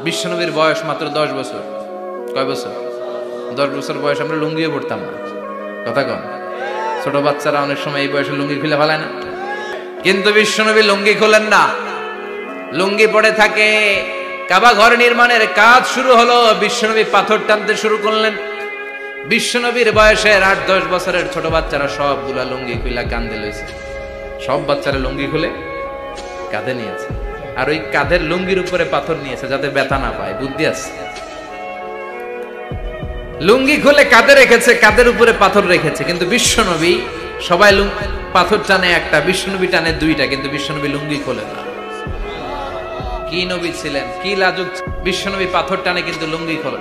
বিশ্বনবীর বয়স মাত্র 10 বছর। কয় বছর? 10 বছর বয়স আমরা লুঙ্গিও পড়তাম না। কথা কন, ছোট বাচ্চারা অনেক সময় এই বয়সে লুঙ্গি খুলে ফেলায় না, কিন্তু বিশ্বনবী লুঙ্গি খোলেন না, লুঙ্গি পড়ে থাকে। কাবা ঘর নির্মাণের কাজ শুরু হলো, বিশ্বনবী পাথর টানতে শুরু করলেন। বিশ্বনবীর বয়সের 8-10 বছরের ছোট বাচ্চারা সবগুলা লুঙ্গি খুলে কাঁধে লইছে। সব বাচ্চারা লুঙ্গি খুলে কাঁধে নিয়েছে, আর ওই কাঁধের লুঙ্গির উপরে পাথর নিয়েছে যাতে ব্যথা না পায়। বুদ্ধি আছে। লুঙ্গি খুলে কাঁধে রেখেছে, কাঁধের উপরে পাথর রেখেছে, কিন্তু বিশ্বনবী সবাই পাথর টানে একটা, বিশ্বনবী টানে দুইটা, কিন্তু বিশ্বনবী লুঙ্গি খোলে না। কি নবী ছিলেন, কি লাজুক! বিশ্বনবী পাথর টানে কিন্তু লুঙ্গি খোলে।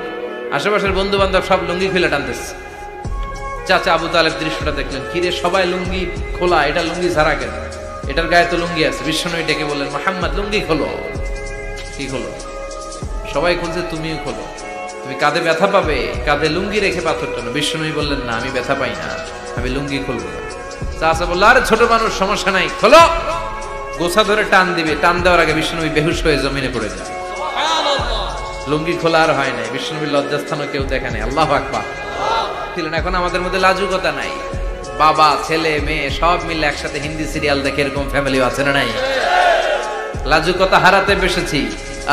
আশেপাশের বন্ধু বান্ধব সব লুঙ্গি খুলে টানতেছে। চাচা আবু তালেব দৃশ্যটা দেখলেন, কিরে সবাই লুঙ্গি খোলা, এটা লুঙ্গি ছাড়া কেন? এটার গায়ে তো লুঙ্গি আছে। বিশ্বনবী ডেকে বললেন, মুহাম্মদ লুঙ্গি খোলো। কি খোলো? সবাই খুলছে, তুমিও খোলো, তুমি কাঁধে ব্যথা পাবে, কাঁধে লুঙ্গি রেখে পাথর টানো। বিশ্বনবী বললেন, না আমি ব্যথা পাই না, আমি লুঙ্গি খুলবো না। চাচা বলল, আরে ছোট মানুষ, সমস্যা নাই, খোলো। গোছা ধরে টান দিবে, টান দেওয়ার আগে বিশ্বনবী বেহুশ হয়ে জমিনে পড়ে যায়। লুঙ্গি খোলা আর হয় নাই। বিশ্বনবীর লজ্জাস্থানও কেউ দেখে নাই। আল্লাহু আকবার। এখন আমাদের মধ্যে লাজুকতা নাই। বাবা ছেলে মেয়ে সব মিলে একসাথে হিন্দি সিরিয়াল দেখে, এরকম ফ্যামিলিও আছে না নাই? লাজুকতা হারাতে বসেছি।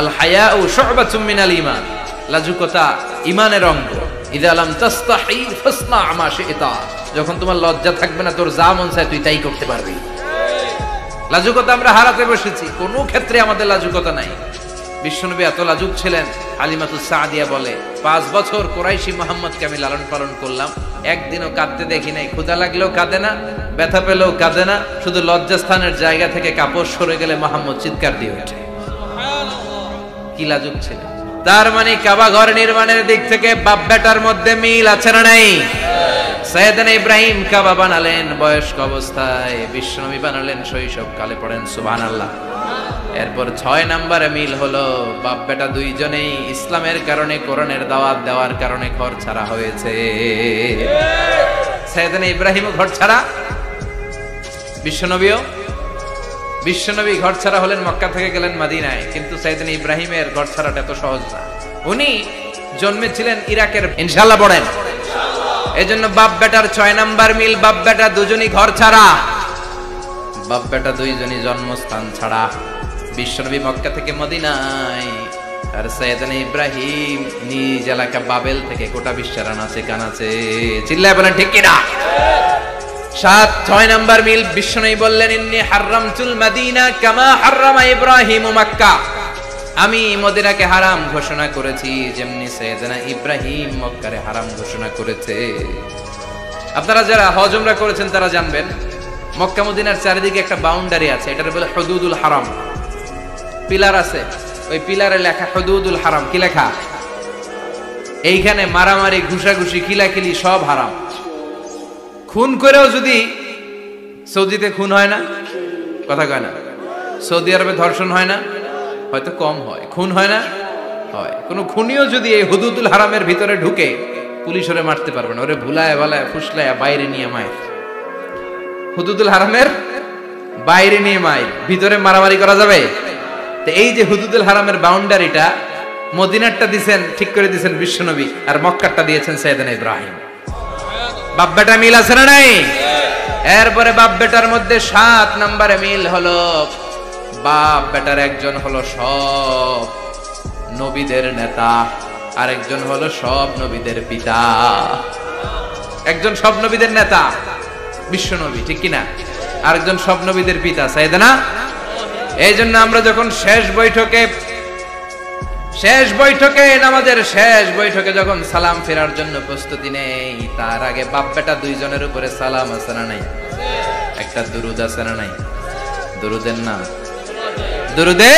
আল হায়াউ শু'বাতুম মিনাল ঈমান। লাজুকতা ঈমানের অঙ্গ। ইযা লাম তাস্তাহি ফাসনা মা শি'তা। যখন তোমার লজ্জা থাকবে না, তোর যা মন চায় তুই তাই করতে পারবি। লাজুকতা আমরা হারাতে বসেছি, কোনো ক্ষেত্রে আমাদের লাজুকতা নাই। বিশ্বনবী এত লাজুক ছিলেন, হালিমাতুস সাদিয়া বলে, 5 বছর কুরাইশি মুহাম্মদকে আমি লালন পালন করলাম, একদিনও কাঁদতে দেখি নাই। ক্ষুধা লাগলেও কাঁদে না, ব্যথা পেলেও কাঁদে না, শুধু লজ্জাস্থানের জায়গা থেকে কাপড় সরে গেলে মুহাম্মদ চিৎকার দিয়ে ওঠে। কি লাজুক ছিলেন! তার মানে কাবা ঘর নির্মাণের দিক থেকে বাপ বেটার মধ্যে মিল আছে না নাই? সাইয়েদনা ইব্রাহিম কাবা বানালেন বয়স্ক অবস্থায়, বিশ্বনবী বানালেন শৈশবকালে। পড়েন সুবহানাল্লাহ। এরপর 6 নম্বরে মিল হলো, বাপ বেটা দুইজনেই ইসলামের কারণে, কোরআনের দাওয়াত দেওয়ার কারণে ঘর ছাড়া হয়েছে। সাইয়েদনা ইব্রাহিমও ঘর ছাড়া, বিশ্বনবী ঘর ছাড়া হলেন, মক্কা থেকে গেলেন মদিনায়। কিন্তু সাইয়েদনা ইব্রাহিমের ঘর ছাড়াটা এত সহজ না। উনি জন্মেছিলেন ইরাকের। ইনশাআল্লাহ পড়েন। এজন্য বাপ বেটার 6 নাম্বার মিল, বাপ বেটা দুজনই ঘর ছাড়া, বাপ বেটা দুইজনই জন্মস্থান ছাড়া। বিশ্বনবী মক্কা থেকে মদিনায়, আর সাইয়েদনা ইব্রাহিম নিজ এলাকা বাবেল থেকে গোটা বিশ্বের আনাচে কানাচে। চিল্লায় বলেন ঠিক কিনা? 6 নাম্বার মিল, বিশ্বনবী বললেন, ইন্নী হারামতুল মদিনা কামা হারামা ইব্রাহিম মক্কা। আমি মদিনাকে হারাম ঘোষণা করেছি যেমনি সাইয়েদনা ইব্রাহিম মক্কারে হারাম ঘোষণা করেছে। আপনারা যারা হজ উমরা করেছেন তারা জানবেন, মক্কা মদিনার চারিদিকে একটা বাউন্ডারি আছে, এটার বলে হুদুদুল হারাম। পিলার আছে, ওই পিলারে লেখা হুদুদুল হারাম। কি লেখা? এইখানে মারামারি, ঘুষাঘুষি, খিলাখিলি সব হারাম। খুন করেও যদি, সৌদিতে খুন হয় না, কথা কয় না? সৌদি আরবে ধর্ষণ হয় না? হয়তো কম হয়। খুন হয় না? হয়। কোন খুনিও যদি এই হুদুদুল হারামের ভিতরে ঢুকে, পুলিশ ওরে মারতে পারবে না। ওরে ভুলায় ভালায় ফুসলায় বাইরে নিয়ে মায়ের। হুদুদুল হারামের বাইরে নিয়ে মায়ের, ভিতরে মারামারি করা যাবে? তো এই যে হুদুদুল হারামের বাউন্ডারিটা, মদিনারটা দিয়েছেন, ঠিক করে দিয়েছেন বিশ্বনবী, আর মক্কারটা দিয়েছেন সাইয়েদনা ইব্রাহিম। বাপ বেটা মিল আছে না নাই? এরপরে বাপ বেটার মধ্যে 7 নম্বরে মিল হলো, বাপ বেটার একজন হলো সব নবীদের নেতা, আর একজন হলো সব নবীদের পিতা। একজন সব নবীদের নেতা বিশ্বনবী, ঠিক কিনা? আরেকজন সব নবীদের পিতা সাইয়েদনা। এই জন্য আমরা যখন শেষ বৈঠকে নামাজের শেষ বৈঠকে যখন সালাম ফেরার জন্য প্রস্তুতি নেই, তার আগে বাপ বেটা দুইজনের উপরে সালাম আছে না নাই? একটা দুরুদ আছে না নাই? দুরুদের নাম দুরুদে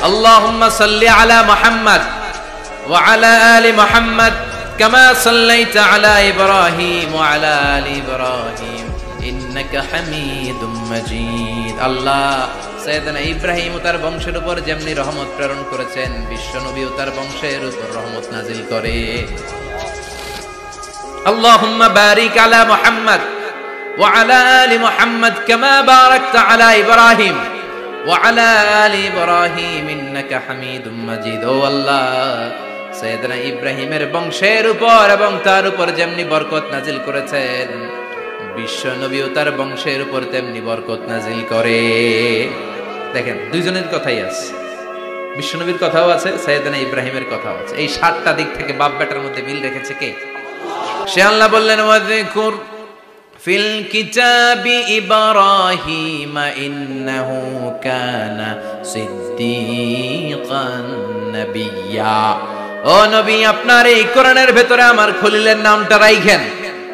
আল্লাহুম্মা সাল্লি আলা মুহাম্মদ ওয়া আলা আলি মুহাম্মদ কামা সাল্লাইতা আলা ইব্রাহিম ওয়া আলা আলি ইব্রাহিম ইন্নাকা হামিদুম মাজিদ। আল্লাহ সাইয়েদনা ইব্রাহিম ও তার বংশের উপর যেমনি রহমত প্রেরণ করেছেন, বিশ্বনবী ও তার বংশের উপর রহমত নাজিল করে। আল্লাহুম্মা বারিক আলা মুহাম্মদ ওয়া আলা আলি মুহাম্মদ কামা বারাকতা আলা ইব্রাহিম ওয়া আলা আলি ইব্রাহিম ইন্নাকা হামিদুম মাজিদ। ও আল্লাহ, সাইয়েদনা ইব্রাহিমের বংশের উপর এবং তার উপর যেমনি বরকত নাজিল করেছেন, বিশ্ব নবীও তার বংশের উপর তেমনি বরকত নাজিল করে। দেখেন, দুইজনের কথাই আছে, বিশ্ব নবীর কথাও আছে, সাইয়েদনা ইব্রাহিমের কথাও আছে। এই 7টা দিক থেকে বাপ বেটার মধ্যে মিল রেখেছে কে? সে আল্লাহ বললেন, ওয়াযকুর ফিল কিতাবি ইব্রাহিম ইন্নাহু কানা সিদ্দীকান নাবিয়্যা। ও নবী, আপনার এই কোরআনের ভেতরে আমার খলিলের নামটা রাখেন,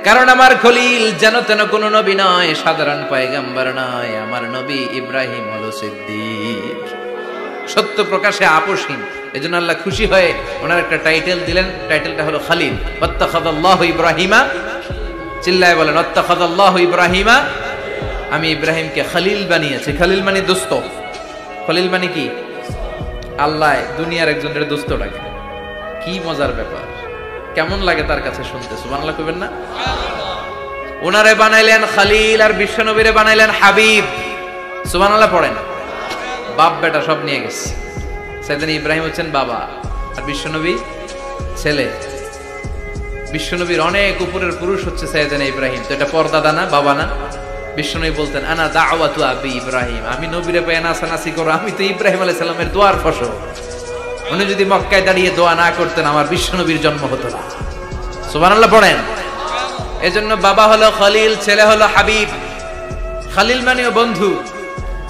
কারণ আমার খলিল যেন তেন কোনো নবী নয়, সাধারণ পয়গম্বর নয়। আমার নবী ইব্রাহিম হলো সিদ্দিক, সত্য প্রকাশে আপোষহীন। এজন্য আল্লাহ খুশি হয়ে ওনার একটা টাইটেল দিলেন, টাইটেলটা হলো খলিল। ওয়াত্তাখাযাল্লাহু ইব্রাহিমা, চিল্লায় বলেন ওয়াত্তাখাযাল্লাহু ইব্রাহিমা, আমি ইব্রাহিমকে খলিল বানিয়েছি। খলিল মানে দোস্ত। খলিল মানে কি? আল্লাহ দুনিয়ার একজনের দোস্ত ডাকে। কি মজার ব্যাপার, কেমন লাগে তার কাছে শুনতে? সুবহানাল্লাহ কইবেন না? ওনারে বানাইলেন খলিল আর বিশ্বনবীরে বানাইলেন হাবিব। সুবহানাল্লাহ পড়েন। বাপ বেটা সব নিয়ে গেছে। সাইয়েদনা ইব্রাহিম হচ্ছেন বাবা আর বিশ্বনবী ছেলে। বিশ্বনবীর অনেক উপরের পুরুষ হচ্ছে সাইয়েদনা ইব্রাহিম। তো এটা পর্দাদা না, বাবা না? বিশ্বনবী বলতেন, আনা দাওয়াতু আবি ইব্রাহিম, আমি নবীরে পেয়ে নাচানাচি করো, আমি তো ইব্রাহিম আলাইহিস সালামের দোয়ার ফসল। উনি যদি মক্কায় দাঁড়িয়ে দোয়া না করতেন, আমার বিশ্বনবীর জন্ম হতো না। সুবহানাল্লাহ পড়েন। এজন্য বাবা হলো খলিল, ছেলে হলো হাবিব। খলিল মানেও বন্ধু,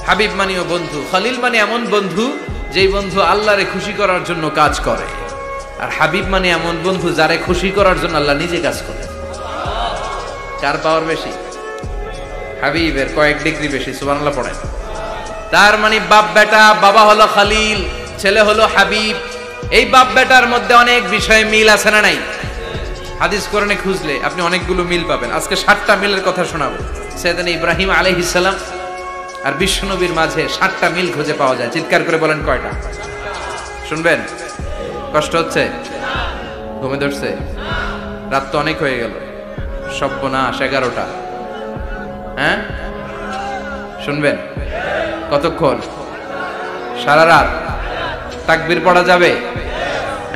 হাবিব মানেও বন্ধু। খলিল মানে এমন বন্ধু যেই বন্ধু আল্লাহরে খুশি করার জন্য কাজ করে, আর হাবিব মানে এমন বন্ধু যারে খুশি করার জন্য আল্লাহ নিজে কাজ করে। কার পাওয়ার বেশি? হাবিবের কয়েক ডিগ্রি বেশি। সুবহানাল্লাহ পড়েন। তার মানে বাপ বেটা, বাবা হলো খলিল, ছেলে হলো হাবিব। এই বাপ বেটার মধ্যে অনেক বিষয়ে মিল আছে না নাই? হাদিস কোরআনে খুঁজলে আপনি অনেকগুলো মিল পাবেন। আজকে 7টা মিলের কথা শোনাবো। সাইয়েদনা ইব্রাহিম আলাইহিস সালাম আর বিশ্বনবীর মাঝে 7টা মিল খুঁজে পাওয়া যায়। চিৎকার করে বলেন কয়টা? শুনবেন? কষ্ট হচ্ছে? ঘুমে ধরছে? রাত তো অনেক হয়ে গেল। সর্বনাশ, 11টা। হ্যাঁ, শুনবেন? কতক্ষণ? সারা রাত। তাকবীর পড়া যাবে?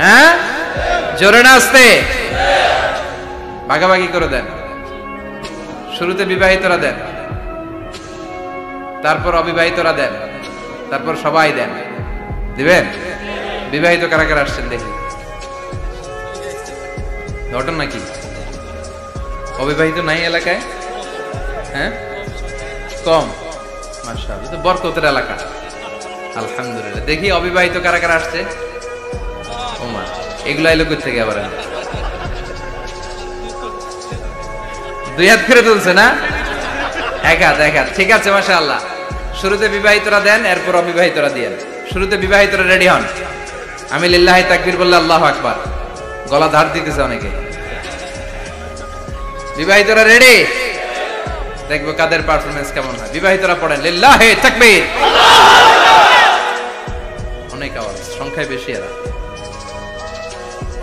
হ্যাঁ, জোরে না আস্তে? ভাগাভাগি করে দেন। শুরুতে বিবাহিতরা দেন, তারপর অবিবাহিতরা দেন, তারপর সবাই দেন। দিবেন? বিবাহিত কারা কারা আসছেন দেখি? ঘটন নাকি? অবিবাহিত নাই এলাকায়? হ্যাঁ, কম। মাশাআল্লাহ, তো বরকতের এলাকা। আলহামদুলিল্লাহ। দেখি অবিবাহিত কারা কারা আসছে? ওমা, এগুলো এলো কই থেকে আবার? 2 হাত করে তুলছে না? 1 হাত, 1 হাত। ঠিক আছে, মাশাআল্লাহ। শুরুতে বিবাহিতরা দেন, এরপর অবিবাহিতরা দিয়েন। শুরুতে বিবাহিতরা রেডি হন। আমি লিল্লাহি তাকবীর বললে আল্লাহু আকবার। গলা ধার দিতেছে অনেকে। বিবাহিতরা রেডি? দেখবো কাদের পারফরম্যান্স কেমন হয়। বিবাহিতরা পড়েন লিল্লাহি তাকবীর। অনেক আওয়াজ, সংখ্যায় বেশি এরা।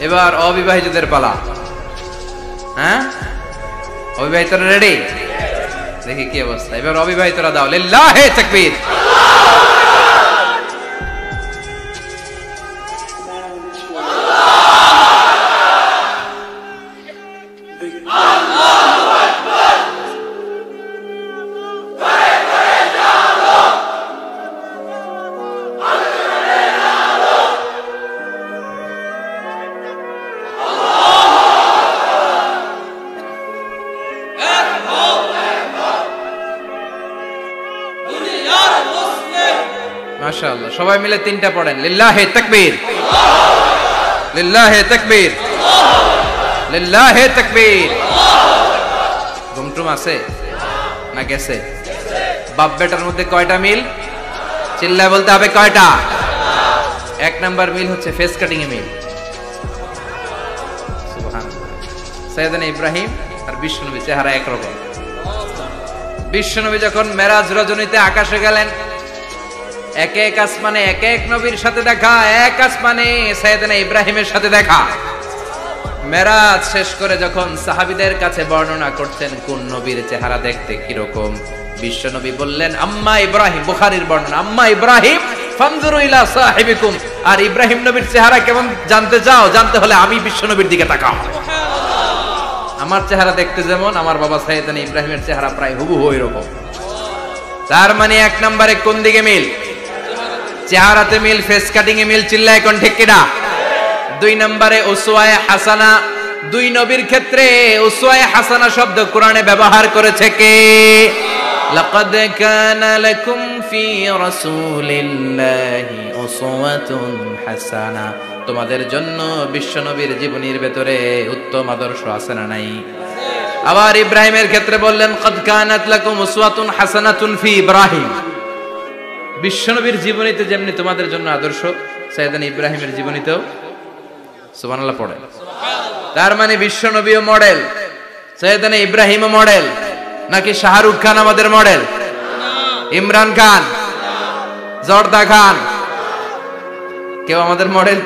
এবার অবিবাহিতদের পালা। হ্যাঁ, অবিবাহিতরা রেডি? দেখি কি অবস্থা। এবার অবিবাহিতরা দাও লিল্লাহি তাকবীর। মাশাআল্লাহ, সবাই মিলে 3টা পড়েন লিল্লাহি তাকবীর, লিল্লাহি তাকবীর, লিল্লাহি তাকবীর। ঘুমটুম আছে না গেছে? বাপ বেটার মধ্যে কয়টা মিল? চিল্লায় বলতে হবে কয়টা? 1 নাম্বার মিল হচ্ছে ফেস কাটিং এ মিল। সুবহানাল্লাহ। সাইয়েদনা ইব্রাহিম আর বিশ্বনবী চেহারা একরকম। বিশ্বনবী যখন মেরাজ রজনীতে আকাশে গেলেন, এক এক আসমানে এক এক নবীর সাথে দেখা, এক আসমানে সাইয়েদনা ইব্রাহিমের সাথে দেখা। মেরাজ শেষ করে যখন সাহাবীদের কাছে বর্ণনা করছেন কোন নবীর চেহারা দেখতে কিরকম, বিশ্বনবী বললেন আম্মা ইব্রাহিম, বুখারীর বর্ণনা, আম্মা ইব্রাহিম ফানজুরু ইলা সাহিবিকুম, আর ইব্রাহিম নবীর চেহারা কেমন জানতে চাও? জানতে হলে আমি বিশ্বনবীর দিকে তাকাও। আমার চেহারা দেখতে যেমন, আমার বাবা সাইয়েদনা ইব্রাহিমের চেহারা প্রায় হুবহু এরকম। তার মানে এক নম্বরে কোন দিকে মিল? চেহারাতে মিল, ফেস কাটিং এ মিল, চিল্লায় কোন ঠিক কিনা? দুই নম্বরে উসওয়ায়ে হাসানা, দুই নবীর ক্ষেত্রে উসওয়ায়ে হাসানা শব্দ কোরআনে ব্যবহার করেছে কে? লাকাদ কানা লাকুম ফি রাসূলিল্লাহি উসওয়াতুন হাসানা, তোমাদের জন্য বিশ্বনবীর জীবনীর ভেতরে উত্তম আদর্শ আছে না নাই? আবার ইব্রাহিমের ক্ষেত্রে বললেন কদ কানাত লাকুম উসওয়াতুন হাসানাতুন ফি ইব্রাহিম, বিশ্বনবীর জীবনীতে যেমনি তোমাদের জন্য আদর্শ, সাইয়েদনা ইব্রাহিমের জীবনীতেও সুবহানাল্লাহ পড়ে। তার মানে বিশ্বনবীও মডেল, সাইয়েদনা ইব্রাহিমও মডেল, নাকি শাহরুখ খান আমাদের মডেল? ইমরান খান, জর্দা খান, কেউ আমাদের মডেল?